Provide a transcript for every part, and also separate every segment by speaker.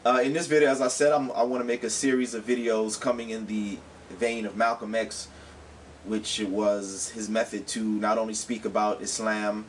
Speaker 1: In this video, as I said, I want to make a series of videos coming in the vein of Malcolm X, which was his method to not only speak about Islam,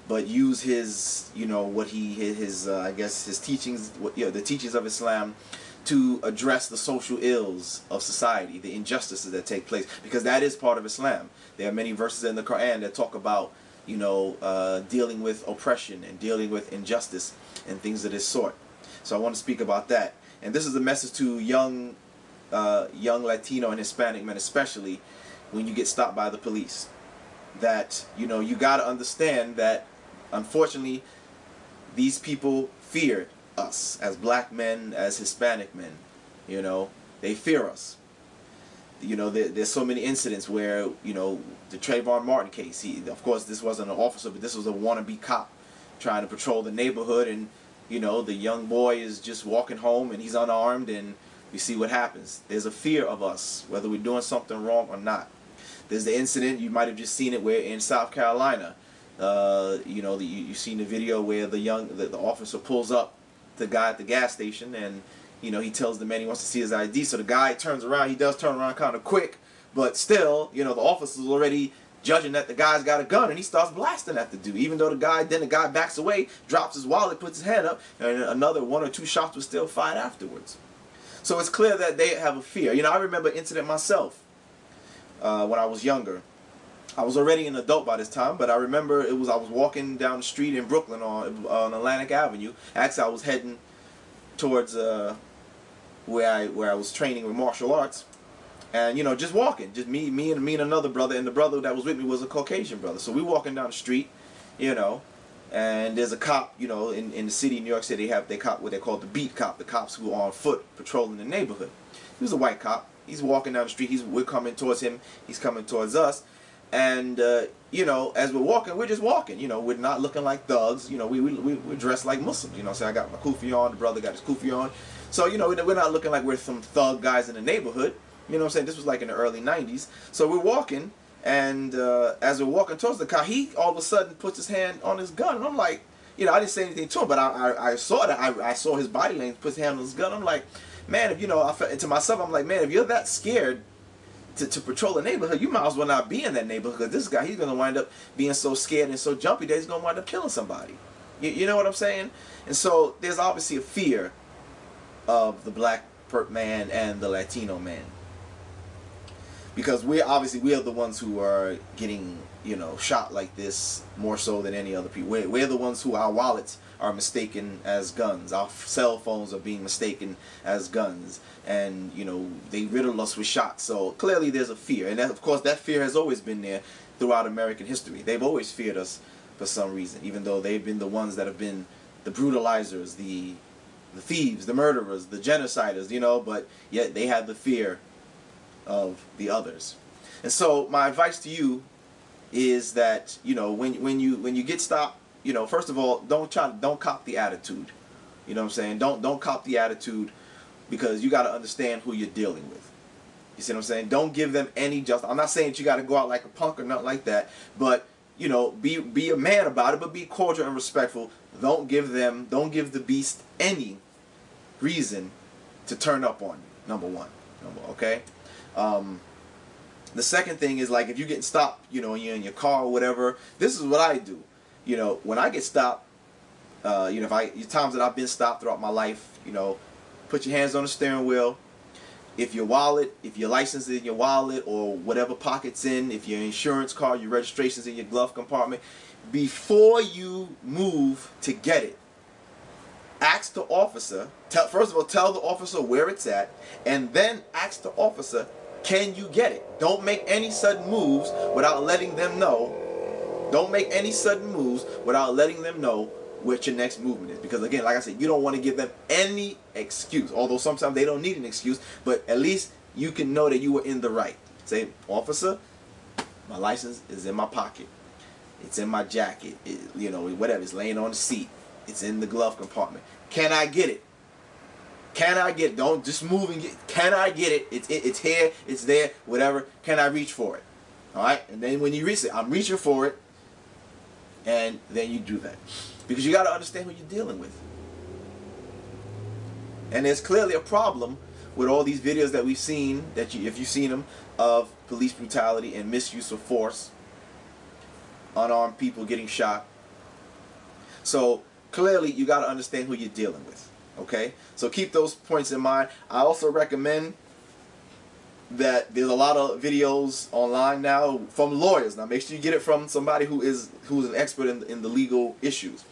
Speaker 1: but use his, I guess his teachings, the teachings of Islam, to address the social ills of society, the injustices that take place, because that is part of Islam. There are many verses in the Quran that talk about, dealing with oppression and dealing with injustice and things of this sort. So I want to speak about that. And this is a message to young Latino and Hispanic men, especially when you get stopped by the police. That, you got to understand that, unfortunately, these people feared us as black men, as Hispanic men. They fear us. There's so many incidents where, the Trayvon Martin case, of course, this wasn't an officer, but this was a wannabe cop trying to patrol the neighborhood, and the young boy is just walking home and he's unarmed, and we see what happens. There's a fear of us, whether we're doing something wrong or not. There's the incident, you might have just seen it, where in South Carolina, you've seen the video where the officer pulls up the guy at the gas station, and he tells the man he wants to see his ID. So the guy turns around. He does turn around kind of quick, but still, the officer's already judging that the guy's got a gun, and he starts blasting at the dude. Even though the guy backs away, drops his wallet, puts his hand up, and another 1 or 2 shots were still fired afterwards. So it's clear that they have a fear. I remember an incident myself when I was younger. I was already an adult by this time, but I remember I was walking down the street in Brooklyn on Atlantic Avenue. Actually, I was heading towards where I was training with martial arts. And just walking, just me and another brother, and the brother that was with me was a Caucasian brother. So we walking down the street, and there's a cop, in the city, New York City, they cop what they call the beat cop, the cops who are on foot patrolling the neighborhood. He was a white cop. He's walking down the street. We're coming towards him. He's coming towards us, and as we're walking, we're just walking. We're not looking like thugs. We're dressed like Muslims. So I got my kufi on. The brother got his kufi on. So we're not looking like we're some thug guys in the neighborhood. This was like in the early 90s. So we're walking, and as we're walking towards the car, he all of a sudden puts his hand on his gun. And I'm like, I didn't say anything to him, but I saw that. I saw his body language, put his hand on his gun. I'm like, man, if I felt to myself, I'm like, man, if you're that scared to patrol the neighborhood, you might as well not be in that neighborhood, because this guy, he's going to wind up being so scared and so jumpy that he's going to wind up killing somebody. You know what I'm saying? And so there's obviously a fear of the black man and the Latino man. Because we are the ones who are getting, shot like this more so than any other people. We're the ones who our wallets are mistaken as guns. Our cell phones are being mistaken as guns. And, they riddle us with shots. So clearly there's a fear. And that, of course, that fear has always been there throughout American history. They've always feared us for some reason, even though they've been the ones that have been the brutalizers, the thieves, the murderers, the genociders, but yet they have the fear of the others. And so my advice to you is that when you get stopped, first of all, don't cop the attitude. Don't cop the attitude, because you got to understand who you're dealing with. You see what I'm saying? Don't give them any justice. I'm not saying that you got to go out like a punk or nothing like that, but be a man about it, but be cordial and respectful. Don't give the beast any reason to turn up on you. Number one. Okay? The second thing is, like, if you're getting stopped, you're in your car or whatever, this is what I do. When I get stopped, if times that I've been stopped throughout my life, put your hands on the steering wheel. If your license is in your wallet, or whatever pocket's in, if your insurance card, your registration's in your glove compartment, before you move to get it, ask the officer, first of all, tell the officer where it's at, and then ask the officer, can you get it? Don't make any sudden moves without letting them know. Don't make any sudden moves without letting them know what your next movement is. Because again, like I said, you don't want to give them any excuse. Although sometimes they don't need an excuse, but at least you can know that you were in the right. Say, officer, my license is in my pocket. It's in my jacket. Whatever. It's laying on the seat. It's in the glove compartment. Can I get it? Can I get it? Don't just move and get. Can I get it? It's here. It's there. Whatever. Can I reach for it? All right. And then when you reach it, I'm reaching for it. And then you do that, because you got to understand who you're dealing with. And there's clearly a problem with all these videos that we've seen, that if you've seen them, of police brutality and misuse of force, unarmed people getting shot. So clearly you got to understand who you're dealing with. Okay, so keep those points in mind. I also recommend that there's a lot of videos online now from lawyers. Now make sure you get it from somebody who's an expert in the legal issues,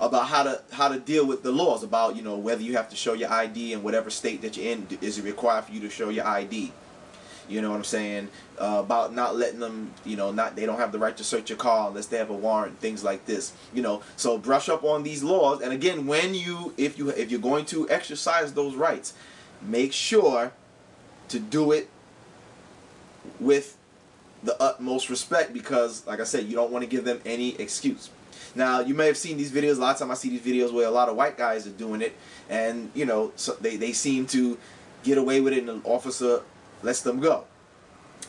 Speaker 1: about how to deal with the laws, about, you know, whether you have to show your ID in whatever state that you're in. Is it required for you to show your ID? You know what I'm saying? About not letting them, you know, they don't have the right to search your car unless they have a warrant, things like this. You know, so brush up on these laws. And again, if you're going to exercise those rights, make sure to do it with the utmost respect, because, like I said, you don't want to give them any excuse. Now, you may have seen these videos. A lot of times I see these videos where a lot of white guys are doing it, and, you know, so they seem to get away with it, and the officer lets them go.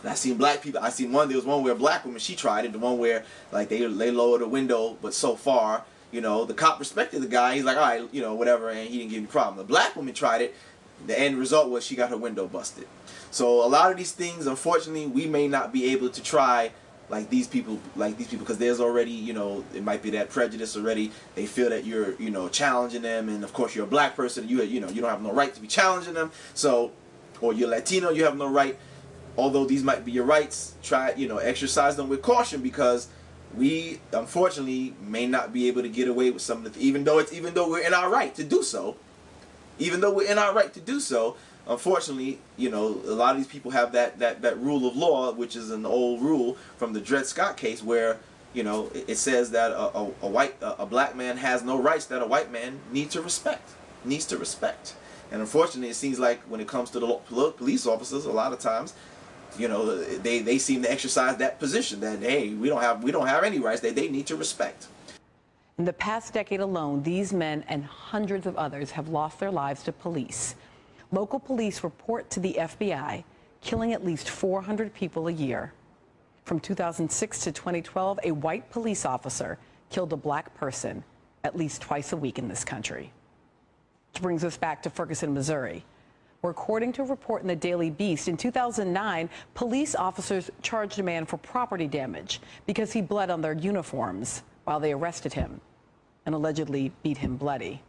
Speaker 1: And I seen black people. There was one where a black woman, she tried it. The one where, like, they lowered the window, but so far, you know, the cop respected the guy. He's like, all right, you know, whatever, and he didn't give any problem. The black woman tried it. The end result was she got her window busted. So a lot of these things, unfortunately, we may not be able to try like these people, because there's already, you know, it might be that prejudice already. They feel that you're, you know, challenging them, and of course you're a black person, you know, you don't have no right to be challenging them. So, or you're Latino, you have no right. Although these might be your rights, try, you know, exercise them with caution, because we unfortunately may not be able to get away with some of the, even though we're in our right to do so. Even though we're in our right to do so, unfortunately, you know, a lot of these people have that rule of law, which is an old rule from the Dred Scott case, where, you know, it says that a black man has no rights that a white man needs to respect. And unfortunately, it seems like when it comes to the police officers, a lot of times, you know, they seem to exercise that position that, hey, we don't have any rights that they need to respect.
Speaker 2: In the past decade alone, these men and hundreds of others have lost their lives to police. Local police report to the FBI killing at least 400 people a year. From 2006 to 2012, a white police officer killed a black person at least twice a week in this country. Which brings us back to Ferguson, Missouri, where, according to a report in the Daily Beast, in 2009, police officers charged a man for property damage because he bled on their uniforms while they arrested him and allegedly beat him bloody.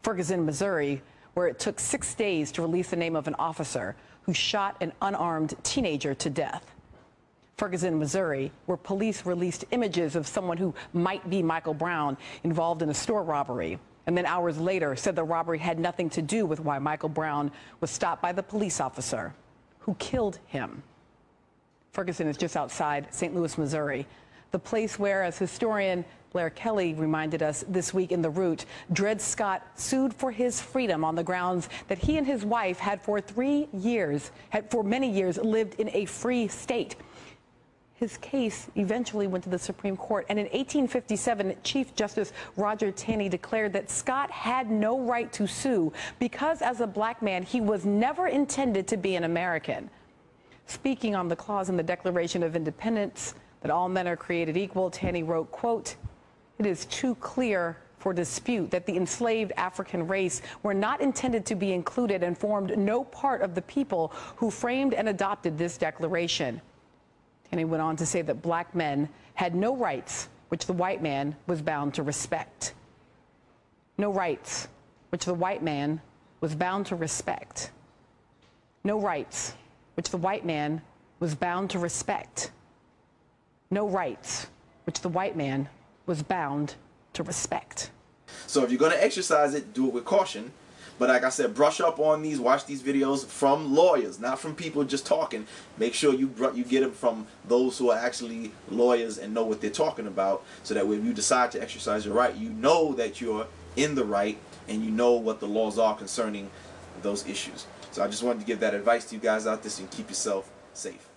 Speaker 2: Ferguson, Missouri, where it took 6 days to release the name of an officer who shot an unarmed teenager to death. Ferguson, Missouri, where police released images of someone who might be Michael Brown involved in a store robbery, and then hours later said the robbery had nothing to do with why Michael Brown was stopped by the police officer who killed him. Ferguson is just outside St. Louis, Missouri, the place where, as historian Blair Kelly reminded us this week in The Root, Dred Scott sued for his freedom on the grounds that he and his wife had for many years lived in a free state. His case eventually went to the Supreme Court, and in 1857, Chief Justice Roger Taney declared that Scott had no right to sue because, as a black man, he was never intended to be an American. Speaking on the clause in the Declaration of Independence that all men are created equal, Taney wrote, quote, "It is too clear for dispute that the enslaved African race were not intended to be included and formed no part of the people who framed and adopted this declaration." Taney went on to say that black men had no rights which the white man was bound to respect. No rights which the white man was bound to respect. No rights which the white man was bound to respect. No rights which the white man was bound to respect.
Speaker 1: So if you're going to exercise it, do it with caution. But like I said, brush up on these, watch these videos from lawyers, not from people just talking. Make sure you get them from those who are actually lawyers and know what they're talking about, so that when you decide to exercise your right, you know that you're in the right and you know what the laws are concerning those issues. So I just wanted to give that advice to you guys out there so you can keep yourself safe.